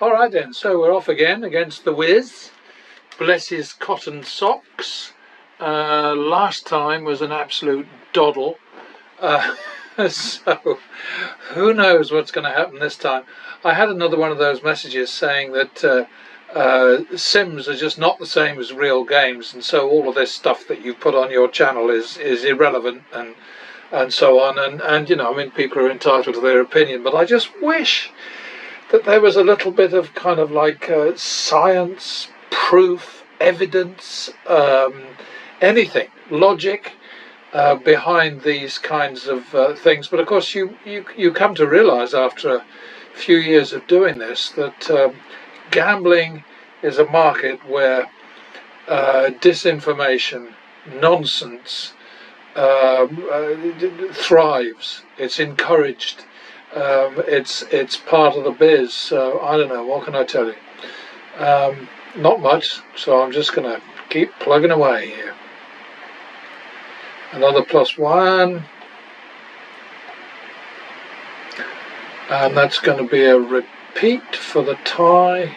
Alright then, so we're off again against the Wiz. Bless his cotton socks. Last time was an absolute doddle. So who knows what's going to happen this time. I had another one of those messages saying that Sims are just not the same as real games, and so all of this stuff that you put on your channel is irrelevant and so on, and you know, I mean, people are entitled to their opinion, but I just wish that there was a little bit of kind of like science, proof, evidence, anything, logic behind these kinds of things. But of course you come to realize after a few years of doing this that gambling is a market where disinformation, nonsense thrives. It's encouraged. It's part of the biz. So I don't know, what can I tell you? Not much, so I'm just going to keep plugging away here. Another +1, and that's going to be a repeat for the tie.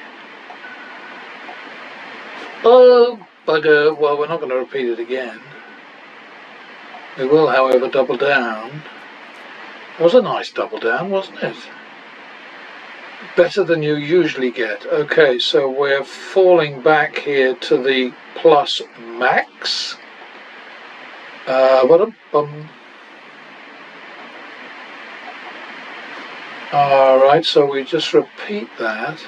Oh bugger, well, we're not going to repeat it again. We will, however, double down. It was a nice double down, wasn't it? Better than you usually get. Okay, so we're falling back here to the plus max. Alright, so we just repeat that.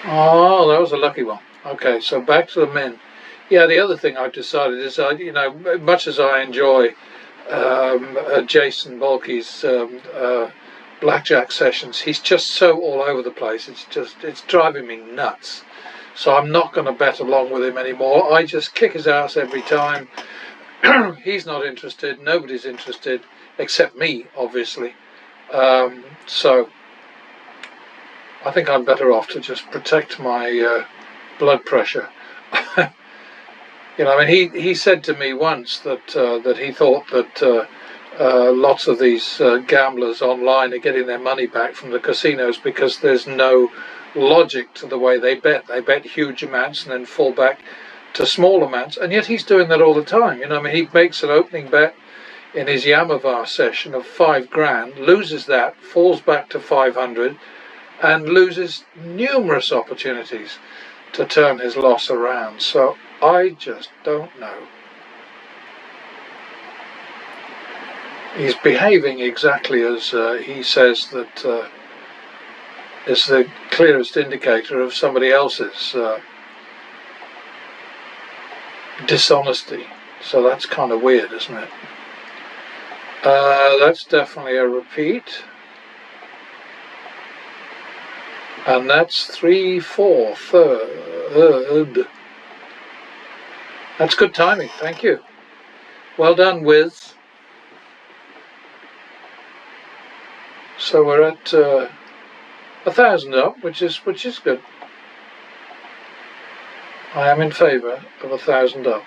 Oh, that was a lucky one. Okay, so back to the min. Yeah, the other thing I've decided is, you know, much as I enjoy Jason Balke's blackjack sessions, he's just so all over the place. It's driving me nuts. So I'm not going to bet along with him anymore. I just kick his ass every time. He's not interested. Nobody's interested except me, obviously. So I think I'm better off to just protect my blood pressure. You know, I mean, he said to me once that that he thought that lots of these gamblers online are getting their money back from the casinos because there's no logic to the way they bet. They bet huge amounts and then fall back to small amounts, and yet he's doing that all the time. You know, I mean, he makes an opening bet in his Yamavar session of 5 grand, loses that, falls back to 500, and loses numerous opportunities to turn his loss around. So I just don't know. He's behaving exactly as he says that is the clearest indicator of somebody else's dishonesty. So that's kind of weird, isn't it? That's definitely a repeat. And that's 3, 4, third. That's good timing, thank you. Well done, Wiz. So we're at 1,000 up, which is good. I am in favour of 1,000 up.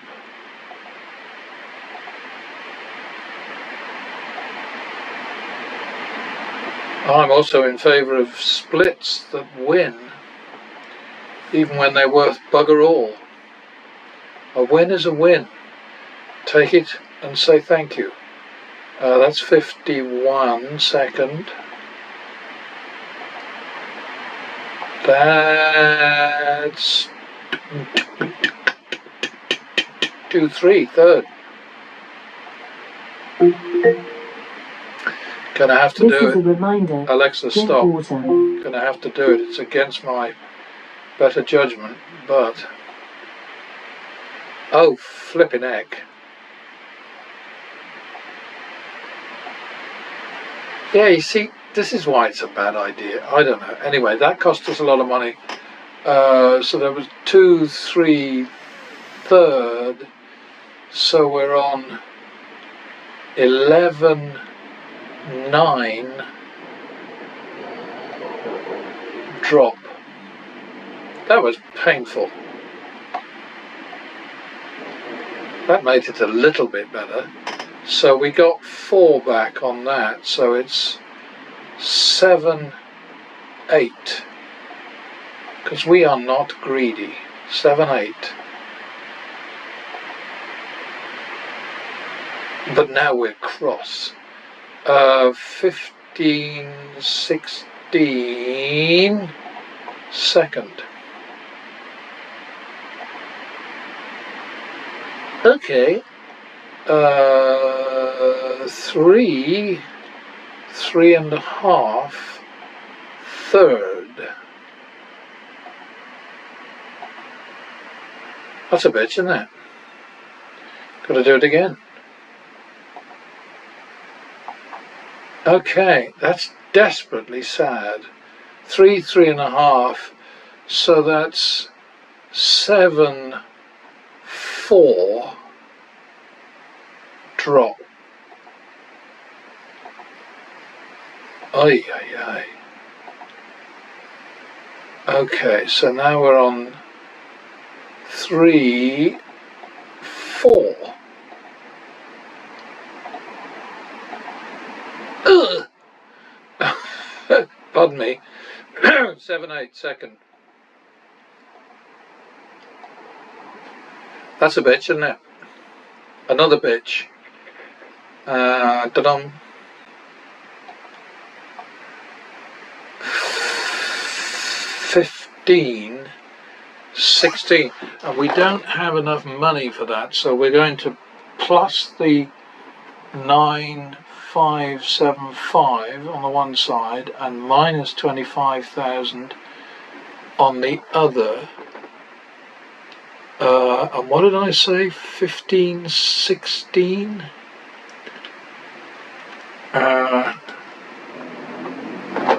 I'm also in favour of splits that win, even when they're worth bugger all. A win is a win. Take it and say thank you. That's 51 second. That's 2, 3, third. Gonna have to do it. Reminder. Alexa, stop. Gonna have to do it. It's against my better judgment, but oh, flipping heck. Yeah, you see, this is why it's a bad idea. I don't know. Anyway, that cost us a lot of money. So there was 2, 3, third. So we're on 11, 9 drop. That was painful. That made it a little bit better. So we got 4 back on that. So it's 7, 8, because we are not greedy. 7, 8. But now we're cross. 15, 16, second. Okay. 3, 3.5, third. That's a bitch, isn't it? Gotta do it again. Okay, that's desperately sad. 3, 3.5, so that's 7, 4, drop. Ay, ay, ay. Okay, so now we're on 3, 4. Ugh. Pardon me. 7, 8, second. That's a bitch, isn't it? Another bitch. Da-dum. 15, 16. And we don't have enough money for that, so we're going to plus the 9,575 on the one side and minus 25,000 on the other. And what did I say? 15, 16?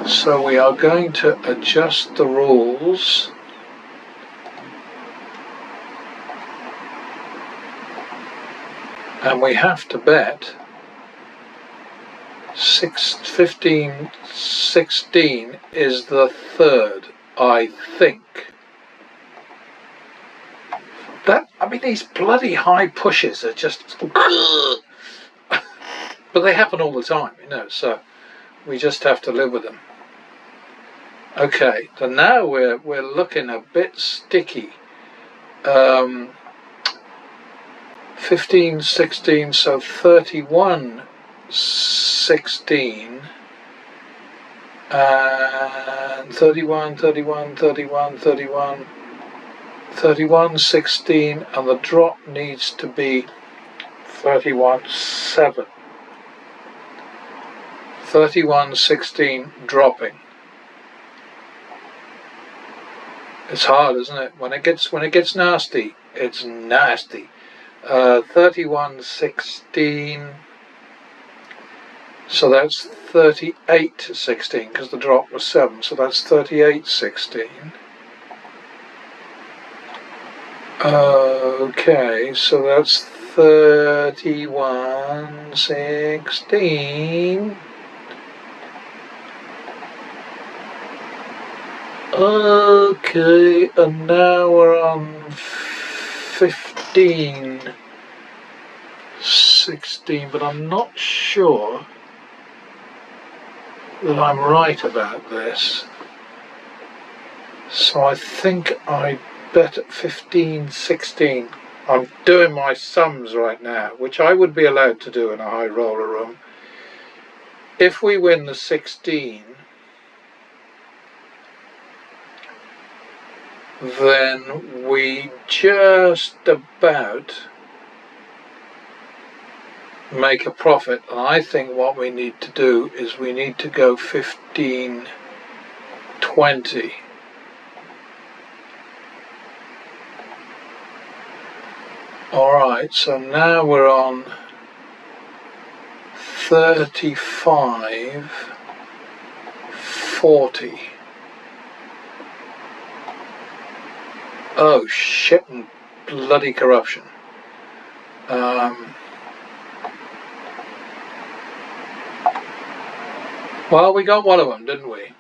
So we are going to adjust the rules. And we have to bet 15, 16 is the third, I think. I mean, these bloody high pushes are just... But they happen all the time, you know, so we just have to live with them. Okay, so now we're looking a bit sticky. 15, 16, so 31, 16, and 31, 31, 31, 31, 31, 16, and the drop needs to be 31, 7. 31, 16, dropping. It's hard, isn't it? When it gets nasty, it's nasty. 31, 16, so that's 38, 16, because the drop was 7, so that's 38, 16. Okay, so that's 31, 16. Okay, and now we're on 15, 16, but I'm not sure that I'm right about this. So I think I bet at 15, 16. I'm doing my sums right now, which I would be allowed to do in a high roller room. If we win the 16, then we just about make a profit. And I think what we need to do is we need to go 15, 20. Alright, so now we're on 35, 40. Oh shit and bloody corruption. Well, we got one of them, didn't we?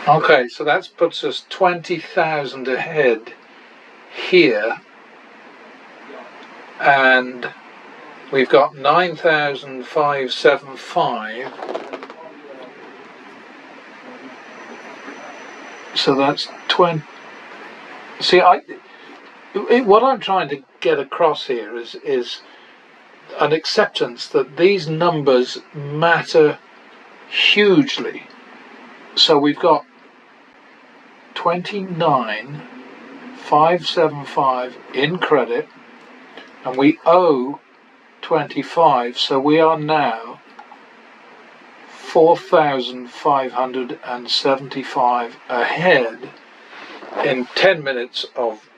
Okay, so that puts us 20,000 ahead here, and we've got 9,575. So that's 20. See, what I'm trying to get across here is an acceptance that these numbers matter hugely. So we've got 29,575 in credit, and we owe 25, so we are now 4,575 ahead in 10 minutes of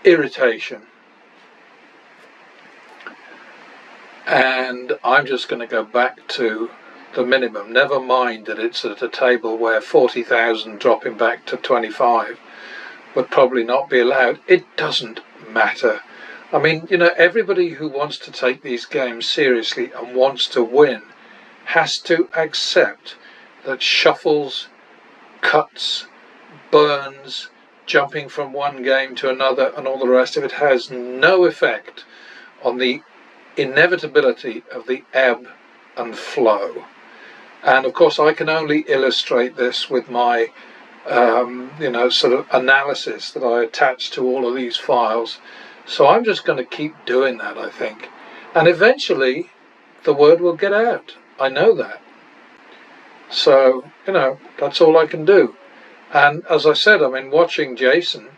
irritation. And I'm just going to go back to the minimum. Never mind that it's at a table where 40,000 dropping back to 25 would probably not be allowed. It doesn't matter. I mean, you know, everybody who wants to take these games seriously and wants to win has to accept that shuffles, cuts, burns, jumping from one game to another and all the rest of it has no effect on the inevitability of the ebb and flow. And of course I can only illustrate this with my sort of analysis that I attach to all of these files. So I'm just going to keep doing that, I think, and eventually the word will get out. I know that. So, you know, that's all I can do. And as I said, I mean, watching Jason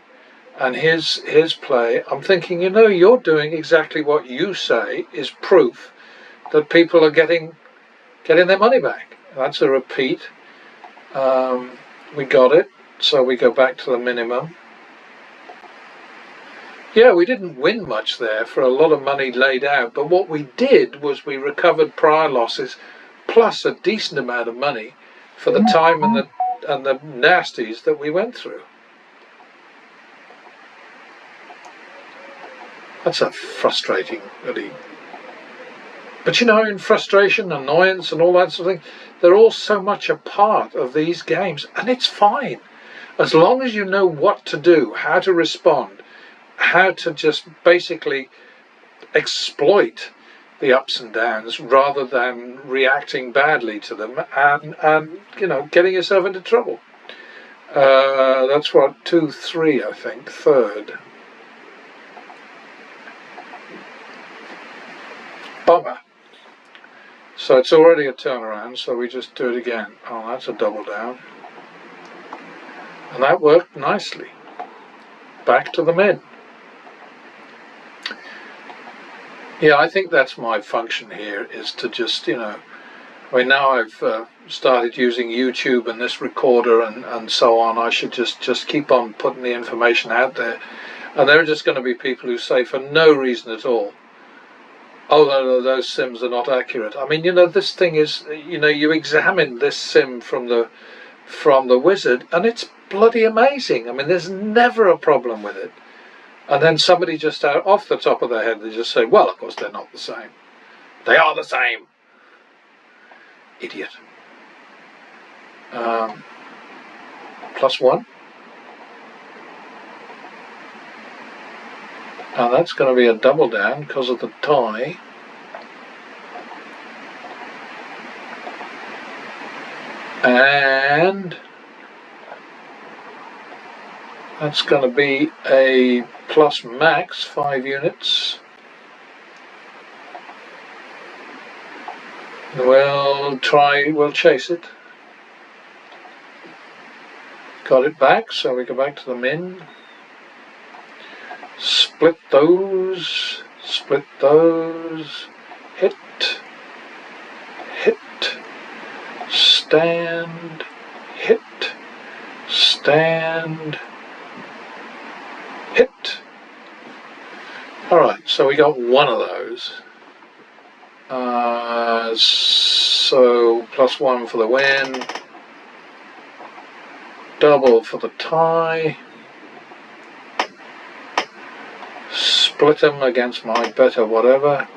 and his play, I'm thinking, you know, you're doing exactly what you say is proof that people are getting their money back. That's a repeat. We got it, so we go back to the minimum. Yeah, we didn't win much there for a lot of money laid out, but what we did was we recovered prior losses plus a decent amount of money for the time and the nasties that we went through. That's a frustrating, really. But you know, in frustration, annoyance and all that sort of thing, they're all so much a part of these games, and it's fine. As long as you know what to do, how to respond, how to just basically exploit the ups and downs rather than reacting badly to them and you know, getting yourself into trouble. That's what, 2-3, I think, third. Bummer. So it's already a turnaround, so we just do it again. Oh, that's a double down. And that worked nicely. Back to the mid. Yeah, I think that's my function here, is to just, you know, I mean, now I've started using YouTube and this recorder and so on. I should just keep on putting the information out there. And there are just going to be people who say for no reason at all, oh, no, those sims are not accurate. I mean, you know, this thing is, you know, you examine this sim from the wizard and it's bloody amazing. I mean, there's never a problem with it. And then somebody just out off the top of their head, they just say, well, of course they're not the same. They are the same. Idiot. +1. Now that's going to be a double down because of the tie. And that's going to be a plus max, 5 units. We'll chase it. Got it back, so we go back to the min. Split those, hit, stand, hit, stand, hit. Alright, so we got one of those. So +1 for the win, double for the tie, split them against my better whatever,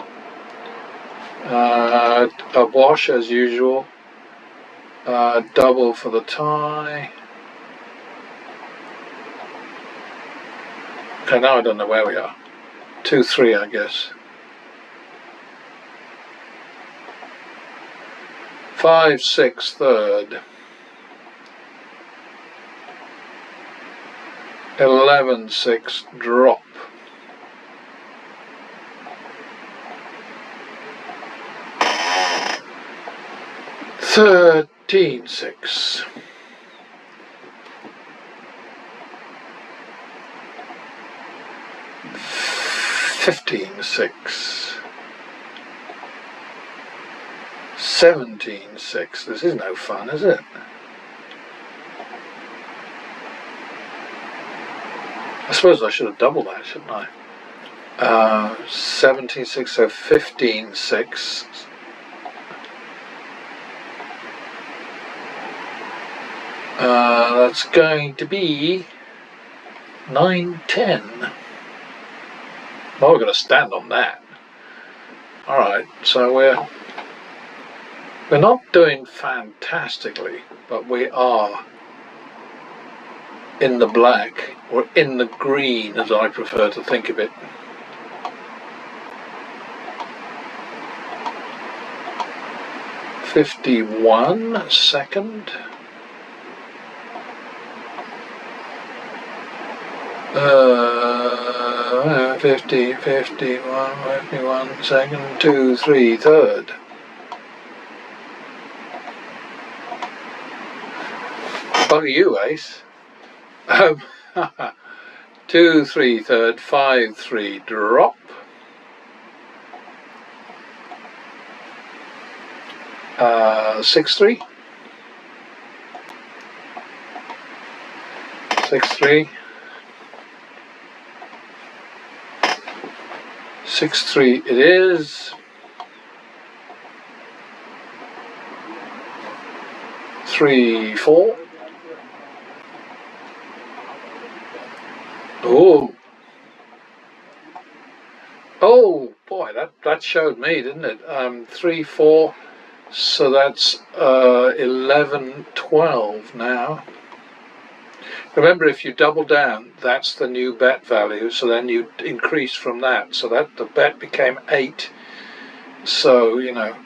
a wash as usual, double for the tie, Okay, now I don't know where we are. 2-3, I guess. 5-6 third. 11-6 drop. 13-6. 15-6. 17-6. This is no fun, is it? I suppose I should have doubled that, shouldn't I? 17-6, so 15-6. That's going to be 9-10. Well, we're going to stand on that. Alright, so we're not doing fantastically, but we are in the black, or in the green as I prefer to think of it. $51 second. 50, 51, 51 second, 2, 3 third. Bugger you, ace. 2, 3 third, 5, 3 drop. 6-3. 6-3. 6-3 it is. 3-4. Oh boy, that showed me, didn't it? 3-4, so that's 11-12 now. Remember, if you double down, that's the new bet value, so then you increase from that, so that the bet became 8. So, you know,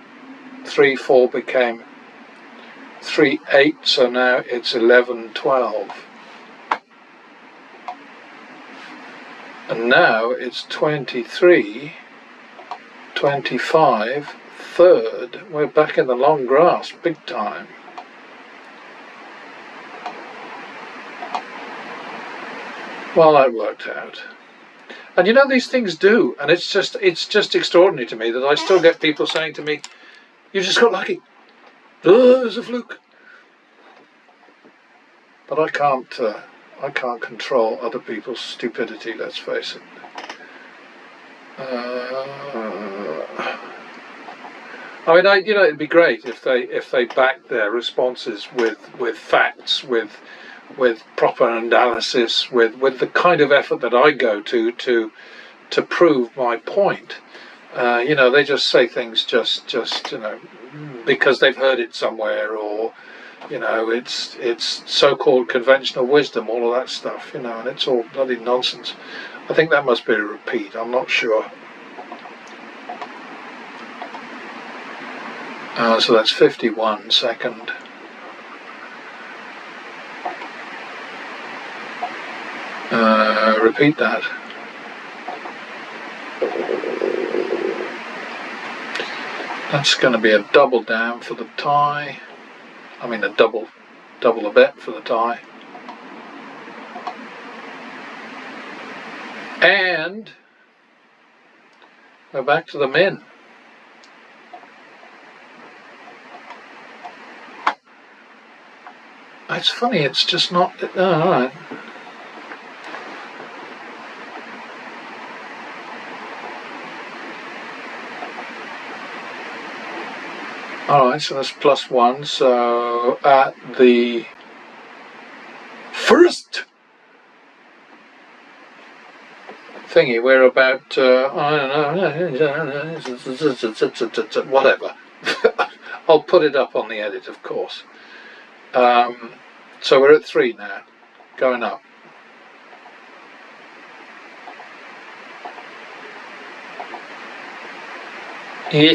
3-4 became 3-8, so now it's 11-12. And now it's 23-25 third. We're back in the long grass, big time. Well, that worked out. And you know, these things do, and it's just extraordinary to me that I still get people saying to me, "You just got lucky. Oh, it was a fluke." But I can't control other people's stupidity. Let's face it. I mean, you know, it'd be great if they backed their responses with facts, with proper analysis, with the kind of effort that I go to prove my point. You know, they just say things just you know, because they've heard it somewhere, or you know, it's so-called conventional wisdom, all of that stuff, you know, and it's all bloody nonsense. I think that must be a repeat, I'm not sure. So that's 51 second. Repeat that. That's going to be a double down for the tie. I mean, a double a bet for the tie. And we're back to the min. It's funny, it's just not. Oh, all right. Alright, so that's +1, so at the first thingy we're about, I don't know, whatever. I'll put it up on the edit, of course. So we're at 3 now, going up. Yeah.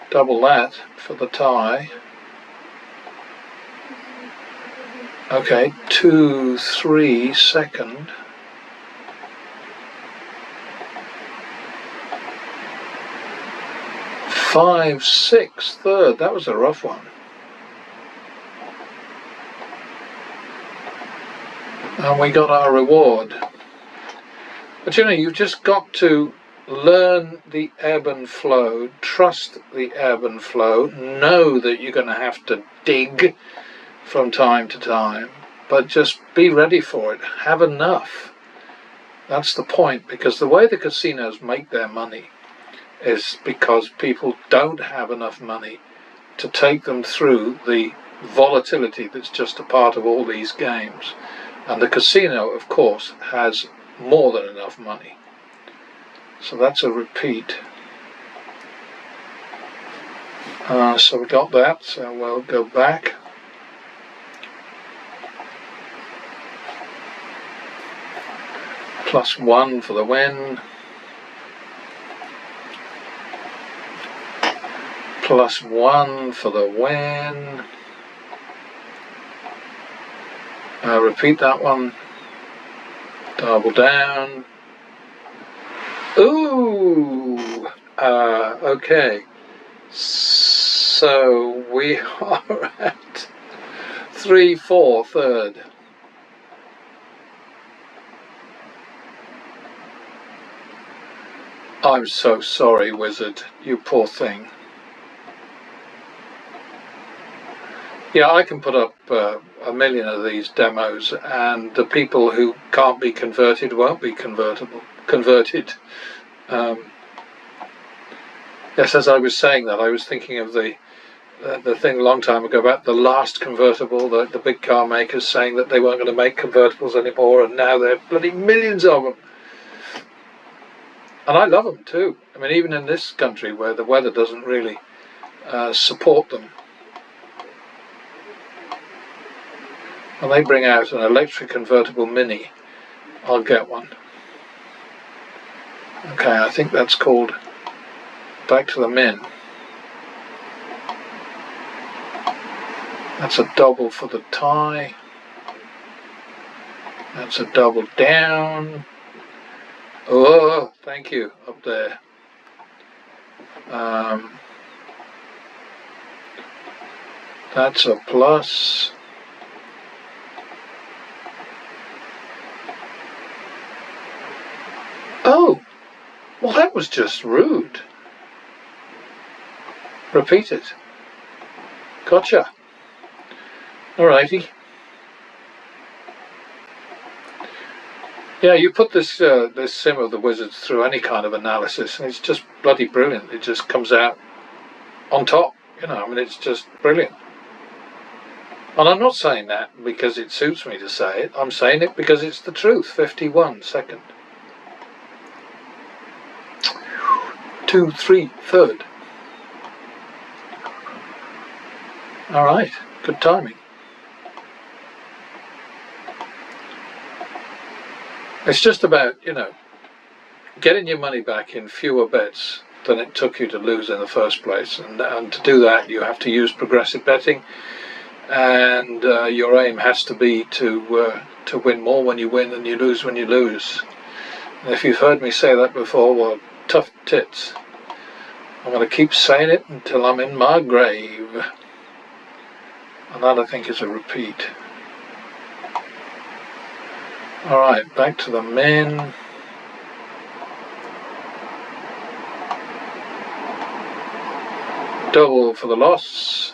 Double that for the tie. Okay, 2, 3, second. 5, 6, third. That was a rough one. And we got our reward. But you know, you've just got to learn the ebb and flow, trust the ebb and flow, know that you're going to have to dig from time to time, but just be ready for it. Have enough. That's the point, because the way the casinos make their money is because people don't have enough money to take them through the volatility that's just a part of all these games. And the casino, of course, has more than enough money. So that's a repeat. So we got that, so we'll go back. +1 for the win. +1 for the win. Repeat that one. Double down. Ooh! Okay. So we are at 3, 4, third. I'm so sorry, Wizard. You poor thing. Yeah, I can put up a million of these demos, and the people who can't be converted won't be converted. Yes, as I was saying that, I was thinking of the thing a long time ago about the last convertible, the big car makers saying that they weren't going to make convertibles anymore, and now there are bloody millions of them. And I love them too. I mean, even in this country where the weather doesn't really support them. When they bring out an electric convertible Mini, I'll get one. Okay, I think that's called Back to the Min. That's a double for the tie. That's a double down. Oh, thank you, up there. That's a plus. Oh, well, that was just rude. Repeat it. Gotcha. Alrighty. Yeah, you put this sim of the Wizards through any kind of analysis, and it's just bloody brilliant. It just comes out on top. You know, I mean, it's just brilliant. And I'm not saying that because it suits me to say it. I'm saying it because it's the truth. 51 second. 2, 3, third. All right, good timing. It's just about, you know, getting your money back in fewer bets than it took you to lose in the first place. And to do that, you have to use progressive betting. And your aim has to be to win more when you win than you lose when you lose. And if you've heard me say that before, well, tough tits. I'm going to keep saying it until I'm in my grave. And that, I think, is a repeat. Alright, back to the men. Double for the loss.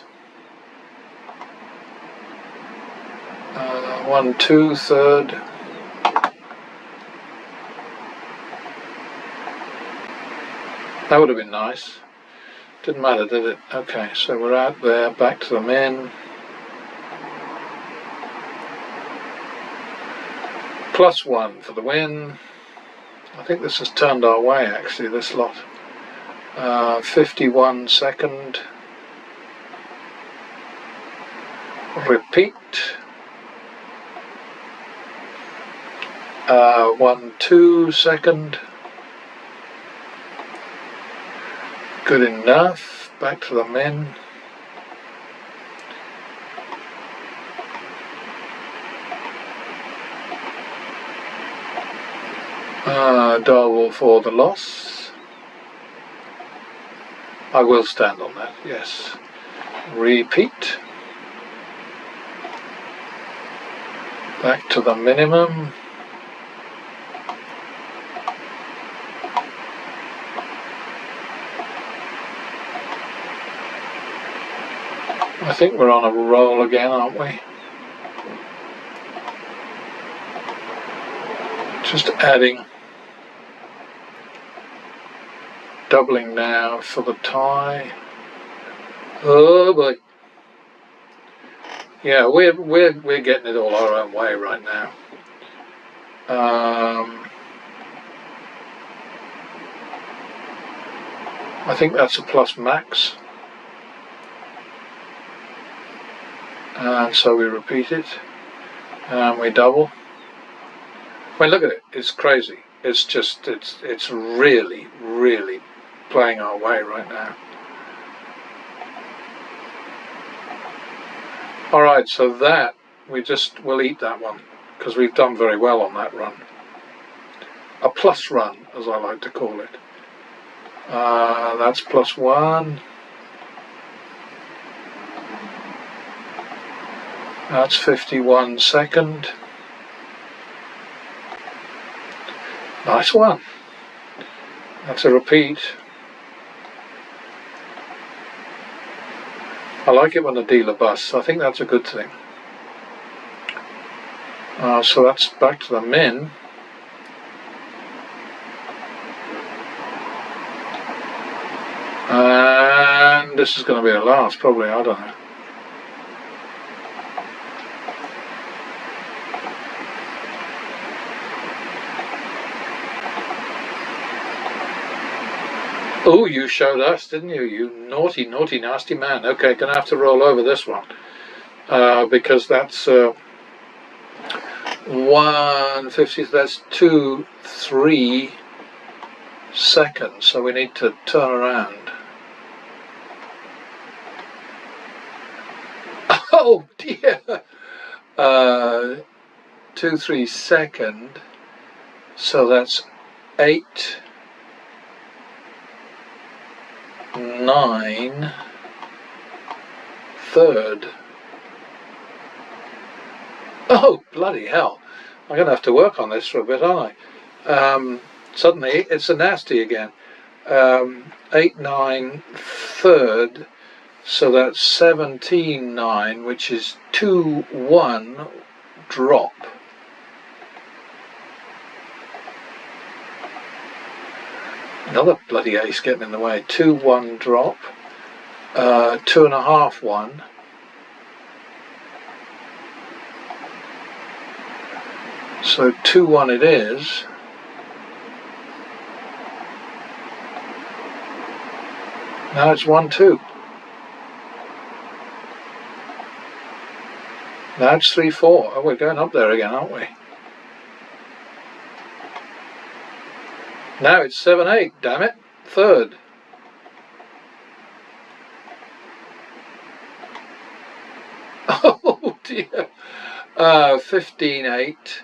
1, 2, third. That would have been nice. Didn't matter, did it? Okay, so we're out there, back to the men. +1 for the win. I think this has turned our way, actually, this lot. 51 second. Repeat. 1, 2 second. Good enough. Back to the men. Darwell for the loss. I will stand on that, yes. Repeat. Back to the minimum. I think we're on a roll again, aren't we? Just adding. Doubling now for the tie. Oh boy. Yeah, we're getting it all our own way right now. I think that's a plus max. And so we repeat it. And we double. I mean, look at it. It's crazy. It's just, it's really, really playing our way right now. Alright, so that, we'll eat that one, because we've done very well on that run. A plus run, as I like to call it. That's +1. That's 51 second. Nice one. That's a repeat. I like it when the dealer busts. I think that's a good thing. So that's back to the min. And this is going to be a last, probably, I don't know. Oh, you showed us, didn't you? You naughty, naughty, nasty man. Okay, gonna have to roll over this one. Because that's 150, that's 2-3 seconds. So we need to turn around. Oh dear! 2-3 second. So that's 8, 9 third. Oh bloody hell! I'm gonna have to work on this for a bit, aren't I? Suddenly it's a nasty again. 8, 9 third. So that's 17, 9, which is 2, 1 drop. Another bloody ace getting in the way. 2, 1 drop. 2.5, 1. So 2, 1 it is. Now it's 1, 2. Now it's 3, 4. Oh, we're going up there again, aren't we? Now it's 7, 8. Damn it. Third. Oh dear. 15, 8.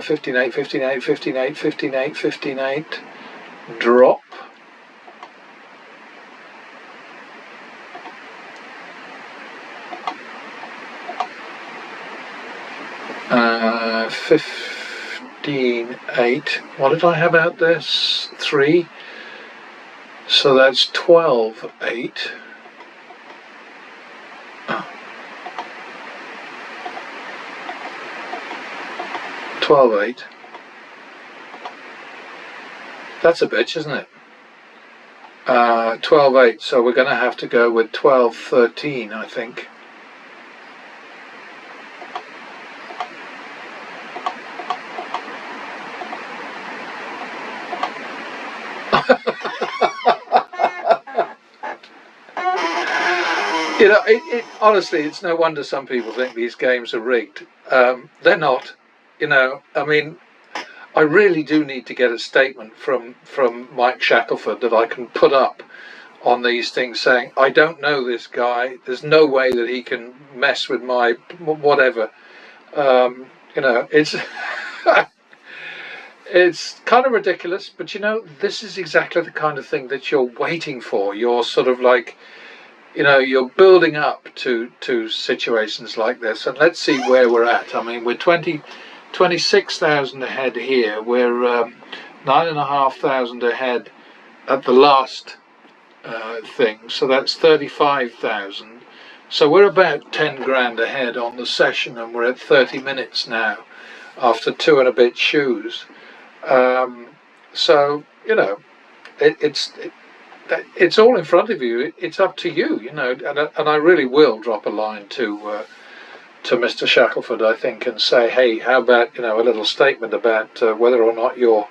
15, 8, 15, 8, 15, 8, 15, 8, 15, 8. Drop. Uh, 15, 8. What did I have out there? 3. So that's 12, 8. Oh. 12, 8. That's a bitch, isn't it? 12, 8. So we're going to have to go with 12, 13, I think. You know, honestly, it's no wonder some people think these games are rigged. They're not. You know, I mean, I really do need to get a statement from Mike Shackelford that I can put up on these things saying, I don't know this guy, there's no way that he can mess with my whatever. It's it's kind of ridiculous, but this is exactly the kind of thing that you're waiting for. You're sort of like, you're building up to situations like this, and let's see where we're at. I mean, we're 26,000 ahead here. We're 9,500 ahead at the last thing, so that's 35,000. So we're about 10 grand ahead on the session, and we're at 30 minutes now after 2 and a bit shoes. So it's all in front of you. It's up to you, and I really will drop a line to Mr. Shackelford, I think, and say, hey, how about a little statement about whether or not your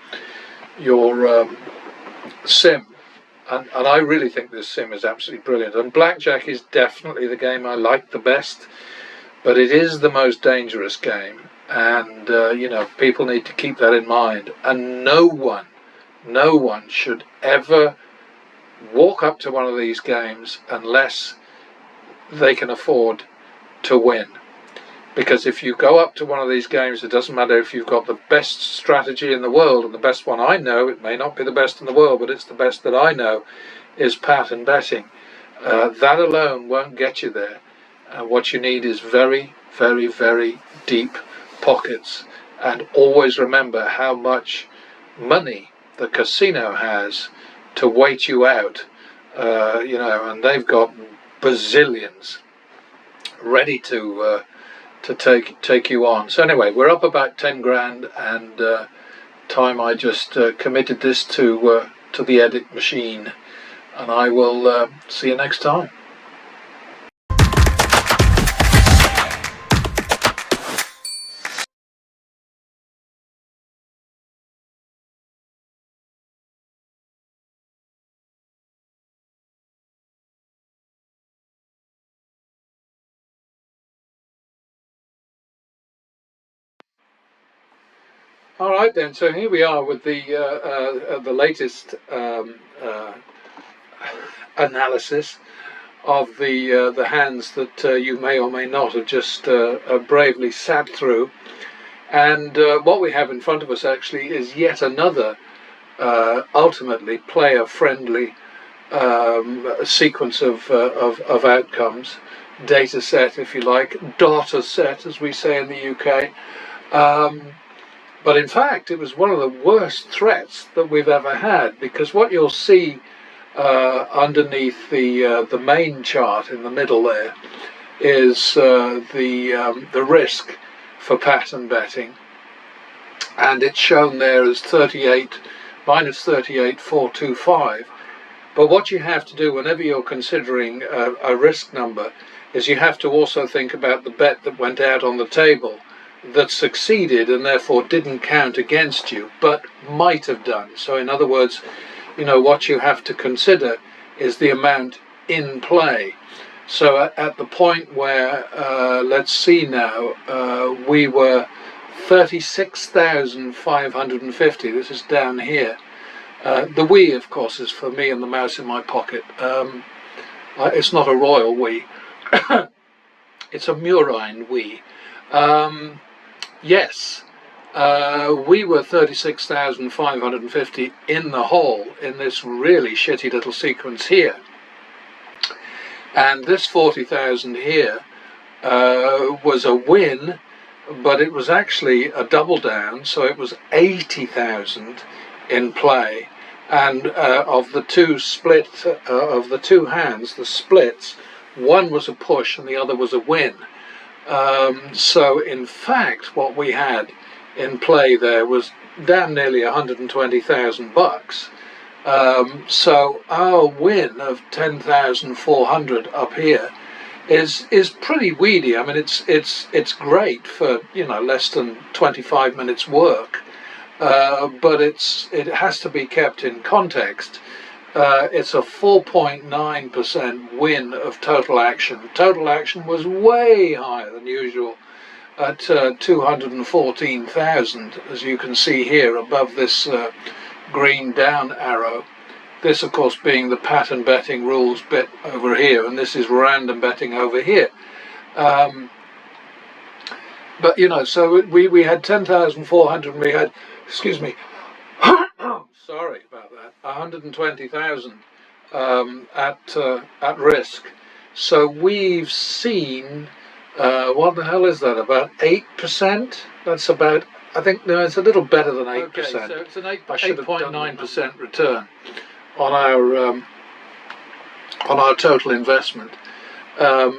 sim. And I really think this sim is absolutely brilliant. And blackjack is definitely the game I like the best, but it is the most dangerous game. And, people need to keep that in mind. And no one should ever walk up to one of these games unless they can afford to win. Because if you go up to one of these games, it doesn't matter if you've got the best strategy in the world, and the best one I know, it may not be the best in the world, but it's the best that I know, is pattern betting. That alone won't get you there. What you need is very, very, very deep pockets. And always remember how much money the casino has to wait you out. And they've got bazillions ready to take you on. So anyway, we're up about 10 grand, and time I just committed this to the edit machine, and I will see you next time. All right then, so here we are with the latest analysis of the hands that you may or may not have just bravely sat through. And what we have in front of us actually is yet another ultimately player-friendly sequence of outcomes, data set, if you like, data set, as we say in the UK. But in fact, it was one of the worst threats that we've ever had, because what you'll see underneath the main chart in the middle there is the risk for pattern betting, and it's shown there as minus 38,425. But what you have to do whenever you're considering a risk number is you have to also think about the bet that went out on the table that succeeded and therefore didn't count against you, but might have done. So in other words, what you have to consider is the amount in play. So at the point where, let's see now, we were 36,550, this is down here. The Wii, of course, is for me and the mouse in my pocket. It's not a royal Wii. It's a murine Wii. Yes, we were 36,550 in the hole in this really shitty little sequence here. And this 40,000 here was a win, but it was actually a double down, so it was 80,000 in play. And of the two of the two hands, the splits, one was a push and the other was a win. So in fact, what we had in play there was damn nearly 120,000 bucks. So our win of 10,400 up here is pretty weedy. I mean, it's great for less than 25 minutes work, but it has to be kept in context. It's a 4.9% win of total action. Total action was way higher than usual, at 214,000, as you can see here above this green down arrow. This, of course, being the pattern betting rules bit over here, and this is random betting over here. But you know, so we had 10,400, and we had, excuse me, sorry about that, 120,000 at risk. So we've seen, what the hell is that? About 8%. That's about, I think, no, it's a little better than 8%. Okay, so it's an 8.9% return on our total investment, or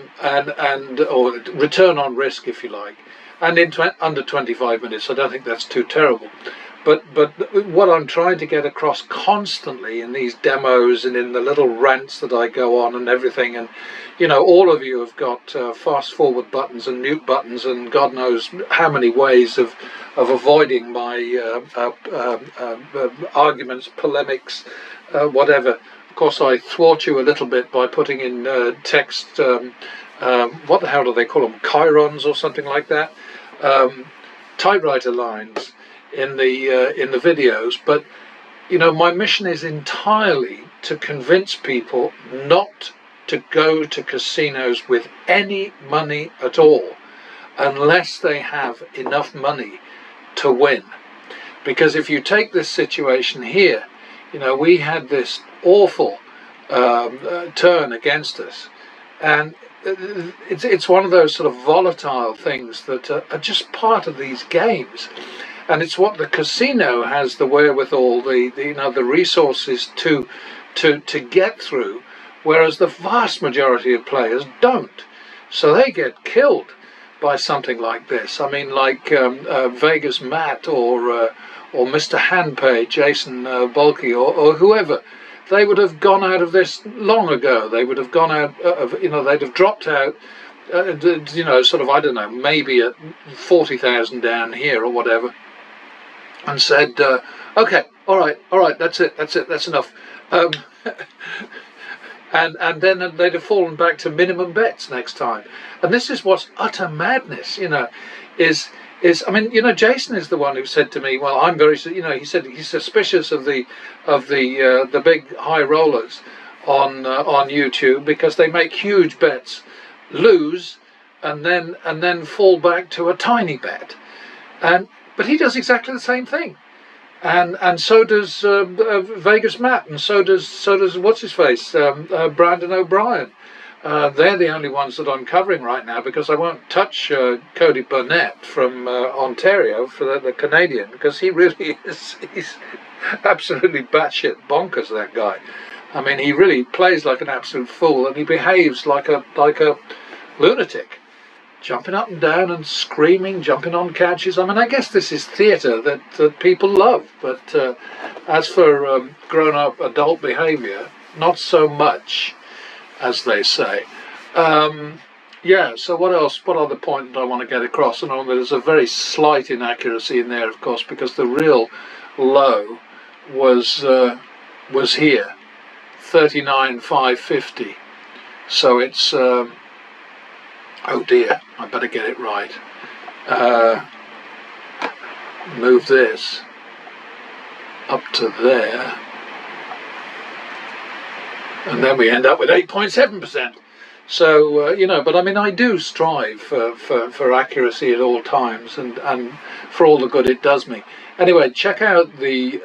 return on risk, if you like, and in under 25 minutes. I don't think that's too terrible. But what I'm trying to get across constantly in these demos and in the little rants that I go on and everything, and you know, all of you have got fast forward buttons and mute buttons and God knows how many ways of avoiding my arguments, polemics, whatever. Of course, I thwart you a little bit by putting in text. What the hell do they call them? Chirons or something like that. Typewriter lines in the videos. But you know, my mission is entirely to convince people not to go to casinos with any money at all, unless they have enough money to win. Because if you take this situation here, you know, we had this awful turn against us, and it's one of those sort of volatile things that are just part of these games, and it's what the casino has the wherewithal, the resources to get through, whereas the vast majority of players don't. So they get killed by something like this. I mean, like Vegas Matt or Mr. Handpay, Jason Bulkey, or whoever. They would have gone out of this long ago. They would have gone out of, you know, they'd have dropped out, you know, sort of, I don't know, maybe at 40,000 down here or whatever, and said, okay, all right, that's it, that's enough. And then they'd have fallen back to minimum bets next time. And this is what's utter madness, you know, is I mean, you know, Jason is the one who said to me, well, I'm very, you know, he said he's suspicious of the big high rollers on YouTube, because they make huge bets, lose, and then fall back to a tiny bet, but he does exactly the same thing, and so does Vegas Matt, and so does what's his face, Brandon O'Brien. They're the only ones that I'm covering right now, because I won't touch Cody Burnett from Ontario, for the Canadian, because he really is, he's absolutely batshit bonkers, that guy. I mean, he really plays like an absolute fool, and he behaves like a lunatic, jumping up and down and screaming, jumping on couches. I mean, I guess this is theatre that people love, but as for grown-up adult behaviour, not so much, as they say. Yeah, so what else? What other point did I want to get across? And there's a very slight inaccuracy in there, of course, because the real low was here, 39,550. So it's oh dear, I better get it right. Move this up to there, and then we end up with 8.7%. So you know, but I mean, I do strive for accuracy at all times, and for all the good it does me. Anyway, check out the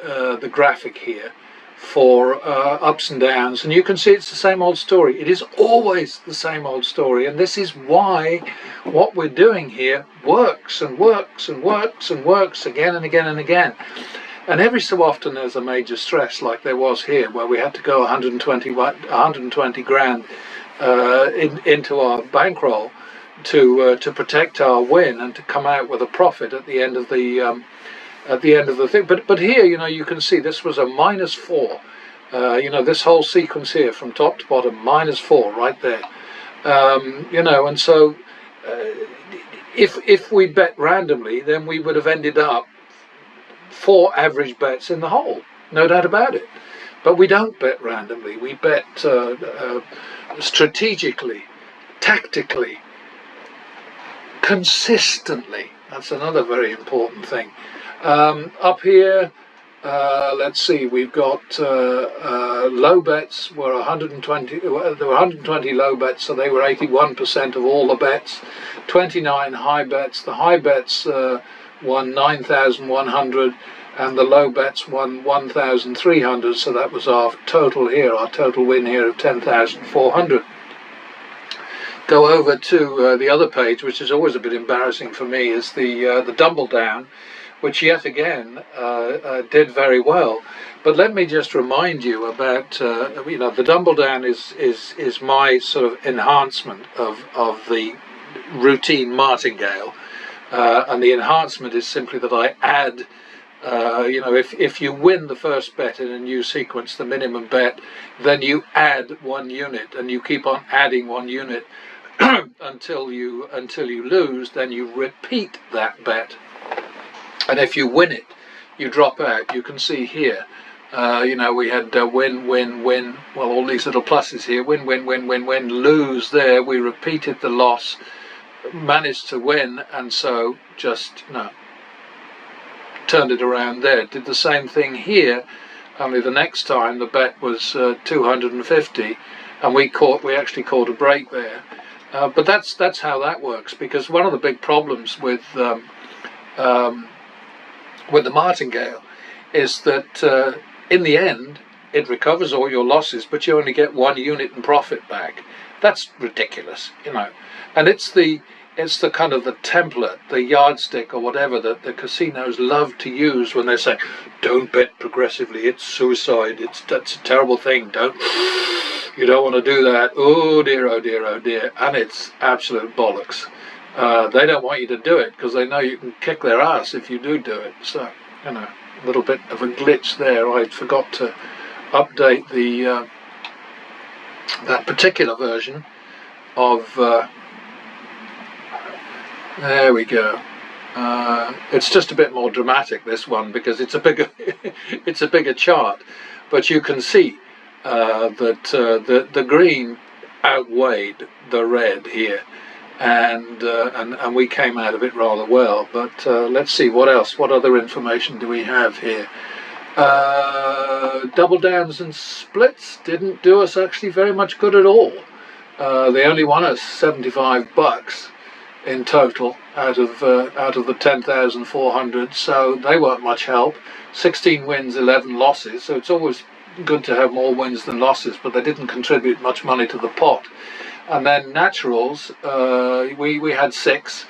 graphic here for ups and downs, and you can see it's the same old story. It is always the same old story, and this is why what we're doing here works and works and works and works again and again and again. And every so often there's a major stress, like there was here, where we had to go 120 grand into our bankroll to protect our win and to come out with a profit at the end of the thing. But here, you know, you can see this was a -4. You know, this whole sequence here from top to bottom, -4 right there. You know, and so if we bet randomly, then we would have ended up 4 average bets in the hole, no doubt about it. But we don't bet randomly. We bet strategically, tactically, consistently. That's another very important thing. Up here, let's see, we've got low bets were 120. There were 120 low bets, so they were 81% of all the bets. 29 high bets. The high bets won 9,100, and the low bets won 1,300. So that was our total here, our total win here of 10,400. Go over to the other page, which is always a bit embarrassing for me, is the double down, which yet again did very well. But let me just remind you about, the double down is my sort of enhancement of the routine martingale, and the enhancement is simply that I add. If you win the first bet in a new sequence, the minimum bet, then you add 1 unit, and you keep on adding 1 unit until you lose. Then you repeat that bet, and if you win it, you drop out. You can see here, we had win, win, win. Well, all these little pluses here: win, win, win, win, win. Lose there. We repeated the loss, managed to win, and so just turned it around there. Did the same thing here, only the next time the bet was 250, and we actually caught a break there. But that's how that works, because one of the big problems with the martingale is that in the end it recovers all your losses, but you only get 1 unit in profit back. That's ridiculous, and it's the kind of the template, the yardstick or whatever that the casinos love to use when they say, don't bet progressively, it's suicide, that's a terrible thing, you don't want to do that, oh dear, oh dear, oh dear. And it's absolute bollocks. They don't want you to do it because they know you can kick their ass if you do it. So, a little bit of a glitch there. I forgot to update the that particular version of there we go. It's just a bit more dramatic, this one, because it's a bigger it's a bigger chart, but you can see that the green outweighed the red here, and we came out of it rather well. But let's see what else. What other information do we have here? Double downs and splits didn't do us actually very much good at all. They only won us $75 in total out of the 10,400, so they weren't much help. 16 wins, 11 losses, so it's always good to have more wins than losses, but they didn't contribute much money to the pot. And then naturals, we had 6,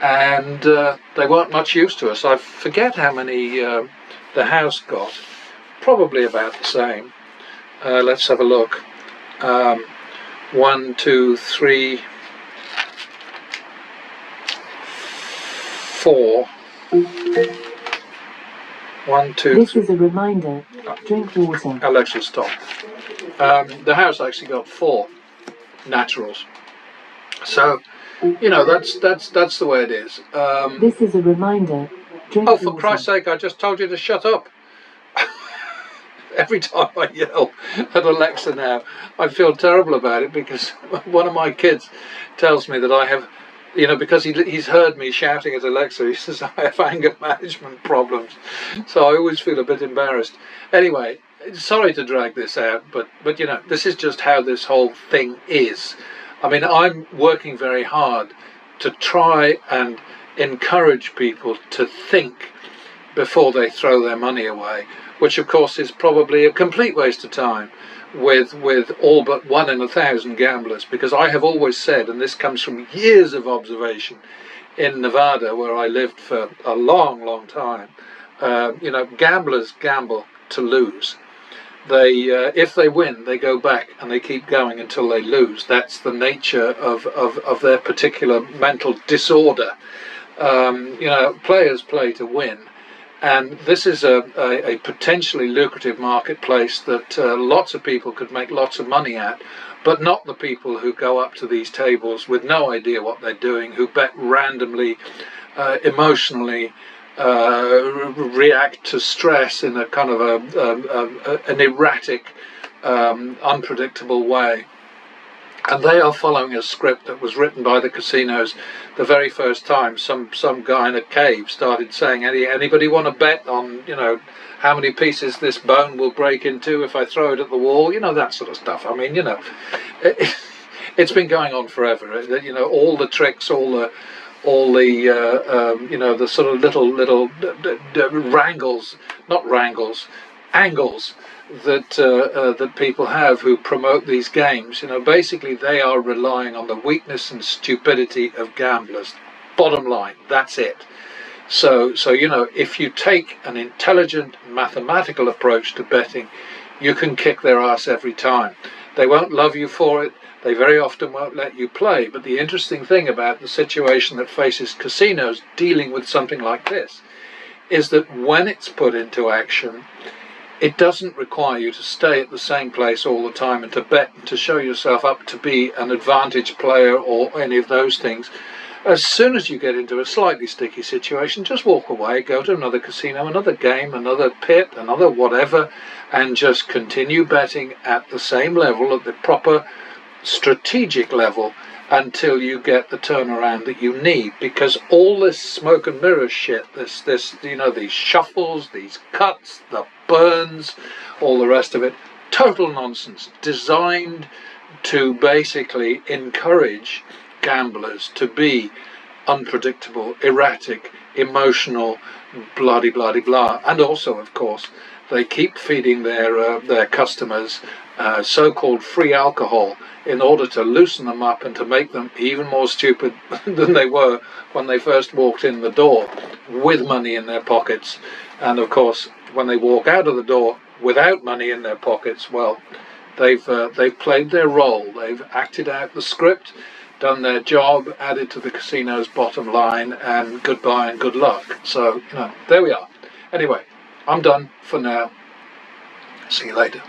and they weren't much use to us. I forget how many the house got, probably about the same. Let's have a look. 1, 2, 3, 4. 1, 2. This is a reminder. Drink water. Alexa, stop. The house actually got 4 naturals. So, that's the way it is. This is a reminder. Drink water. For Christ's sake! I just told you to shut up. Every time I yell at Alexa now, I feel terrible about it, because one of my kids tells me that I have, because he's heard me shouting at Alexa, he says I have anger management problems. So I always feel a bit embarrassed. Anyway, sorry to drag this out, but this is just how this whole thing is. I mean, I'm working very hard to try and encourage people to think before they throw their money away, which of course is probably a complete waste of time with all but 1 in 1,000 gamblers, because I have always said, and this comes from years of observation in Nevada, where I lived for a long time, gamblers gamble to lose. They if they win, they go back and they keep going until they lose. That's the nature of their particular mental disorder. Players play to win, and this is a potentially lucrative marketplace that lots of people could make lots of money at, but not the people who go up to these tables with no idea what they're doing, who bet randomly, emotionally, react to stress in a kind of an erratic, unpredictable way. And they are following a script that was written by the casinos the very first time. Some guy in a cave started saying, anybody want to bet on, you know, how many pieces this bone will break into if I throw it at the wall? You know, that sort of stuff. I mean, you know, it's been going on forever. You know, all the tricks, all the you know, the sort of little wrangles, not wrangles, angles that that people have who promote these games. You know, basically they are relying on the weakness and stupidity of gamblers. Bottom line, that's it. So you know, if you take an intelligent mathematical approach to betting, you can kick their ass every time. They won't love you for it. They very often won't let you play. But the interesting thing about the situation that faces casinos dealing with something like this is that when it's put into action, it doesn't require you to stay at the same place all the time and to bet and to show yourself up to be an advantage player or any of those things. As soon as you get into a slightly sticky situation, just walk away, go to another casino, another game, another pit, another whatever, and just continue betting at the same level, at the proper strategic level, until you get the turnaround that you need. Because all this smoke and mirrors shit, this you know, these shuffles, these cuts, the burns, all the rest of it, total nonsense, designed to basically encourage gamblers to be unpredictable, erratic, emotional, bloody blah. And also, of course, they keep feeding their customers so-called free alcohol in order to loosen them up and to make them even more stupid than they were when they first walked in the door with money in their pockets. And of course, when they walk out of the door without money in their pockets, well, they've played their role. They've acted out the script, done their job, added to the casino's bottom line, and goodbye and good luck. So, you know, there we are. Anyway, I'm done for now. See you later.